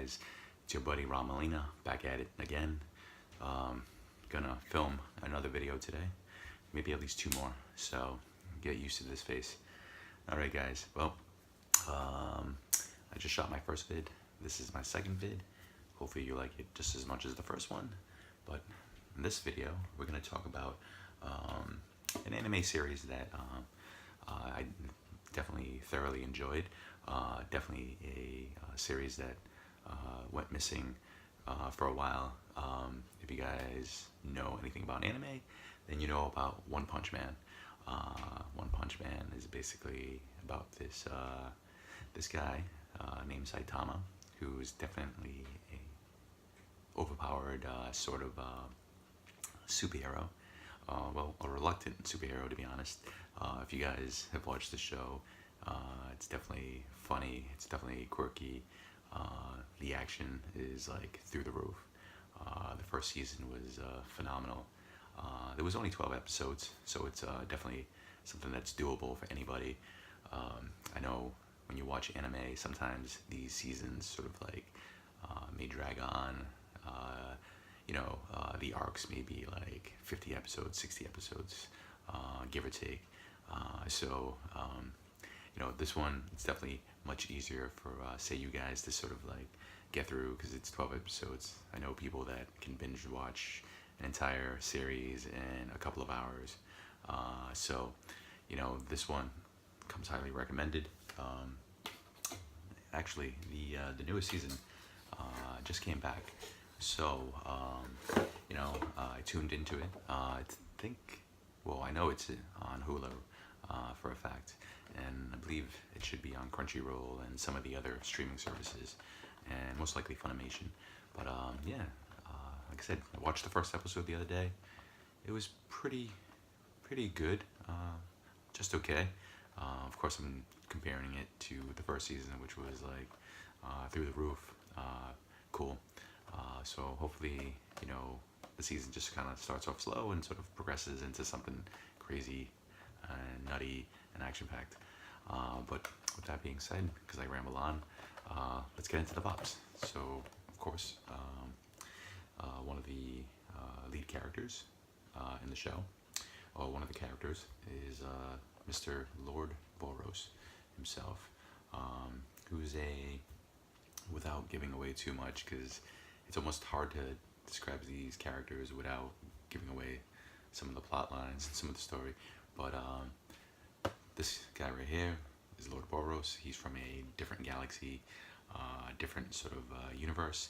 guys? It's your buddy Ron Molina, back at it again. Gonna film another video today, maybe at least two more, so get used to this face. Alright guys, well, I just shot my first vid. This is my second vid. Hopefully you like it just as much as the first one. But in this video, we're gonna talk about an anime series that I definitely thoroughly enjoyed. Definitely a series that went missing for a while. If you guys know anything about anime, then you know about One Punch Man. One Punch Man is basically about this guy named Saitama, who is definitely a overpowered sort of superhero. Well, a reluctant superhero, to be honest. If you guys have watched the show, it's definitely funny. It's definitely quirky. The action is like through the roof. The first season was phenomenal. There was only 12 episodes, so it's definitely something that's doable for anybody. I know when you watch anime, sometimes these seasons sort of like may drag on. The arcs may be like 50 episodes, 60 episodes, give or take. This one, it's definitely much easier for, say, you guys to sort of like get through because it's 12 episodes. I know people that can binge watch an entire series in a couple of hours. This one comes highly recommended. Actually, the newest season just came back. So, I tuned into it. I know it's on Hulu for a fact, and I believe it should be on Crunchyroll and some of the other streaming services, and most likely Funimation. But like I said, I watched the first episode the other day. It was pretty good, just okay. Of course, I'm comparing it to the first season, which was like through the roof, cool. So hopefully, the season just kind of starts off slow and sort of progresses into something crazy and nutty and action-packed. But with that being said, because I ramble on, let's get into the bops. So, of course, one of the lead characters in the show, or one of the characters, is Mr. Lord Boros himself, who's without giving away too much, because it's almost hard to describe these characters without giving away some of the plot lines and some of the story. But this guy right here is Lord Boros. He's from a different galaxy, different sort of universe,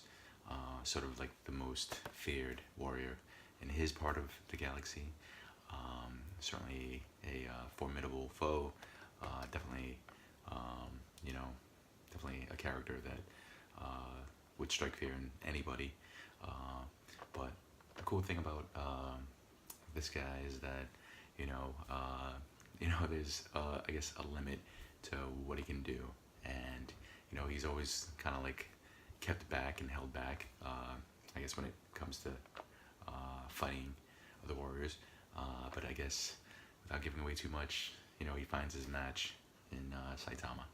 sort of like the most feared warrior in his part of the galaxy. Certainly a formidable foe. Definitely a character that would strike fear in anybody. But the cool thing about this guy is that there's I guess a limit to what he can do, and he's always kind of like kept back and held back. I guess when it comes to fighting the warriors, but I guess without giving away too much, he finds his match in Saitama.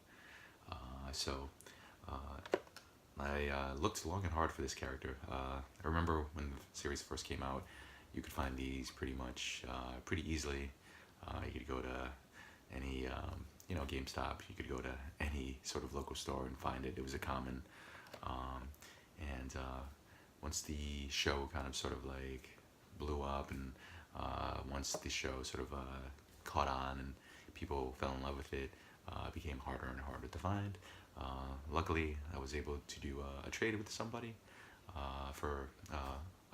I looked long and hard for this character. I remember when the series first came out, you could find these pretty much pretty easily. You could go to any GameStop. You could go to any sort of local store and find it. It was a common. Once the show kind of sort of like blew up, and once the show sort of caught on and people fell in love with it, it became harder and harder to find. Luckily, I was able to do a trade with somebody for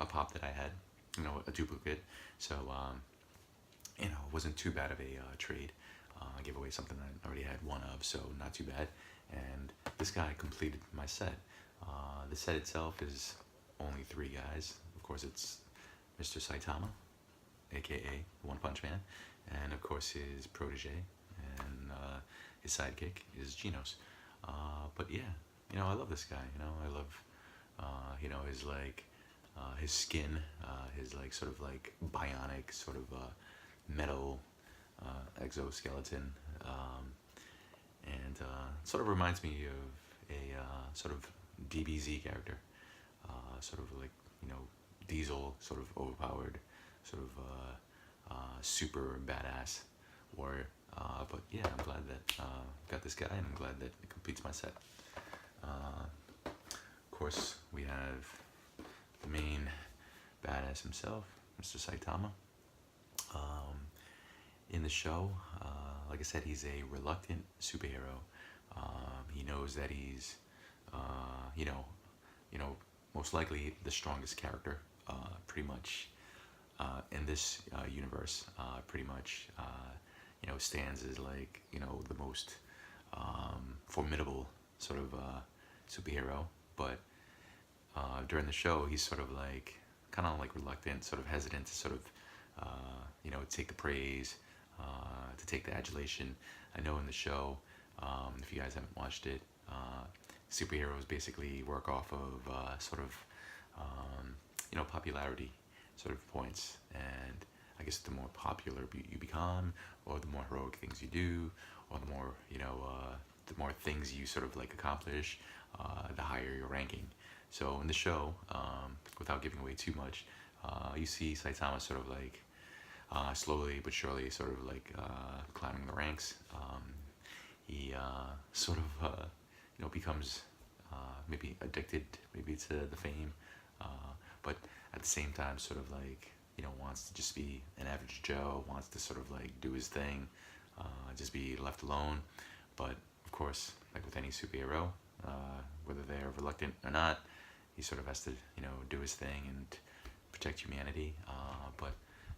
a pop that I had, a duplicate. So, it wasn't too bad of a trade. I gave away something I already had one of, so not too bad. And this guy completed my set. The set itself is only 3 guys. Of course, it's Mr. Saitama, aka One Punch Man, and of course his protege and his sidekick is Genos. But yeah, I love this guy. I love, his like his skin, his like sort of like bionic sort of metal exoskeleton, and sort of reminds me of a sort of DBZ character, sort of like, you know, Diesel, sort of overpowered, sort of super badass warrior. But yeah, I'm glad that got this guy, and I'm glad that it completes my set. Of course, we have the main badass himself, Mr. Saitama. In the show, like I said, he's a reluctant superhero. He knows that he's, you know, most likely the strongest character, pretty much, in this universe. Pretty much, you know, stands as like, you know, the most formidable sort of superhero. But during the show, he's sort of like, kind of like reluctant, sort of hesitant to sort of, you know, take the praise, to take the adulation. I know in the show, if you guys haven't watched it, superheroes basically work off of sort of, you know, popularity sort of points. And I guess the more popular you become, or the more heroic things you do, or the more, you know, the more things you sort of like accomplish, the higher your ranking. So in the show, without giving away too much, you see Saitama sort of like slowly but surely sort of like climbing the ranks. He sort of you know, becomes maybe addicted maybe to the fame, but at the same time sort of like, you know, wants to just be an average Joe, wants to sort of like do his thing, just be left alone. But of course, like with any superhero, whether they're reluctant or not, he sort of has to, you know, do his thing and protect humanity. But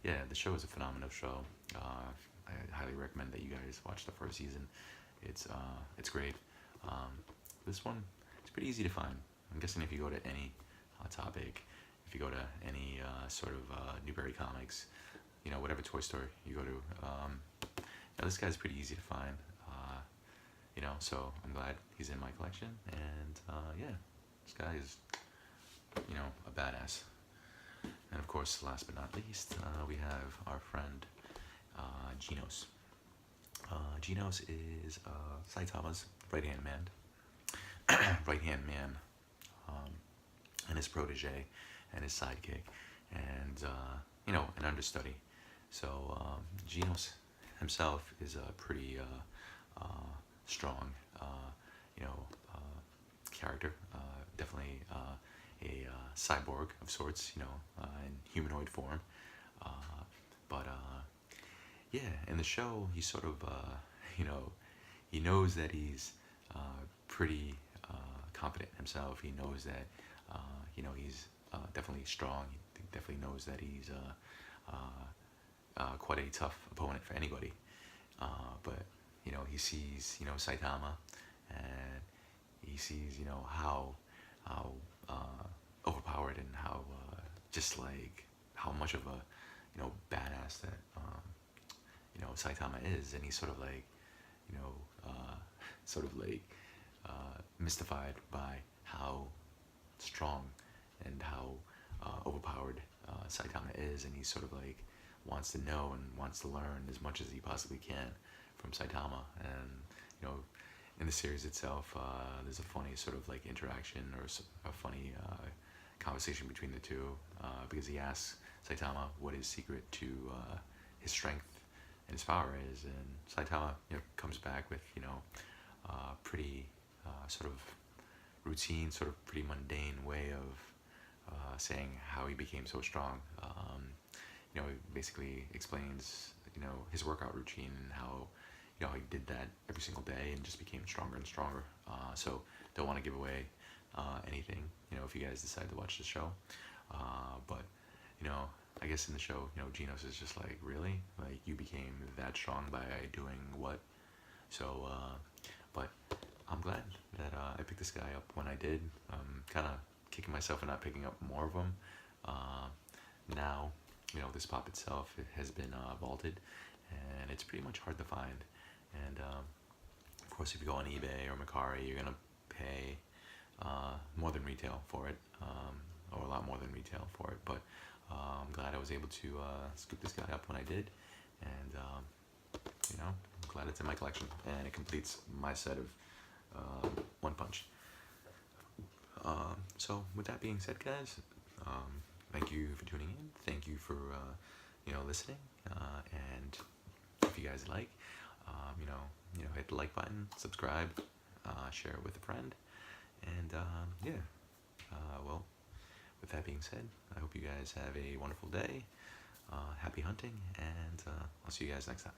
yeah, the show is a phenomenal show. I highly recommend that you guys watch the first season. It's great. This one, it's pretty easy to find. I'm guessing if you go to any topic, if you go to any sort of Newberry Comics, you know, whatever toy store you go to, yeah, this guy's pretty easy to find. You know, so I'm glad he's in my collection, and yeah, this guy is, you know, a badass. And of course, last but not least, we have our friend Genos. Genos is Saitama's right-hand man, and his protege, and his sidekick, and you know, an understudy. So Genos himself is a pretty strong, you know, character. Definitely a cyborg of sorts, you know, in humanoid form. But yeah, in the show, he sort of, you know, he knows that he's pretty confident himself. He knows that, you know, he's definitely strong. He definitely knows that he's quite a tough opponent for anybody. But you know, he sees, you know, Saitama, and he sees, you know, how overpowered, and how just like how much of a, you know, badass that you know, Saitama is. And he's sort of like, you know, sort of like mystified by how strong and how overpowered Saitama is, and he sort of like wants to know and wants to learn as much as he possibly can from Saitama. And you know, in the series itself, there's a funny sort of like interaction, or a funny conversation between the two, because he asks Saitama what his secret to his strength and his power is, and Saitama, you know, comes back with, you know, pretty sort of routine, sort of pretty mundane way of saying how he became so strong. You know, he basically explains, you know, his workout routine, and how, you know, he did that every single day and just became stronger and stronger. So don't want to give away anything, you know, if you guys decide to watch the show. But you know, I guess in the show, you know, Genos is just like, really, like, you became that strong by doing what? So, but I'm glad that I picked this guy up when I did. I'm kind of kicking myself for not picking up more of them. Now, you know, this pop itself, it has been vaulted, and it's pretty much hard to find. And of course, if you go on eBay or Mercari, you're gonna pay more than retail for it, or a lot more than retail for it. But I'm glad I was able to scoop this guy up when I did, and you know, I'm glad it's in my collection, and it completes my set of One Punch. So with that being said, guys, thank you for tuning in. Thank you for listening. And if you guys like, hit the like button, subscribe, share it with a friend, and yeah. Well, with that being said, I hope you guys have a wonderful day. Happy hunting, and I'll see you guys next time.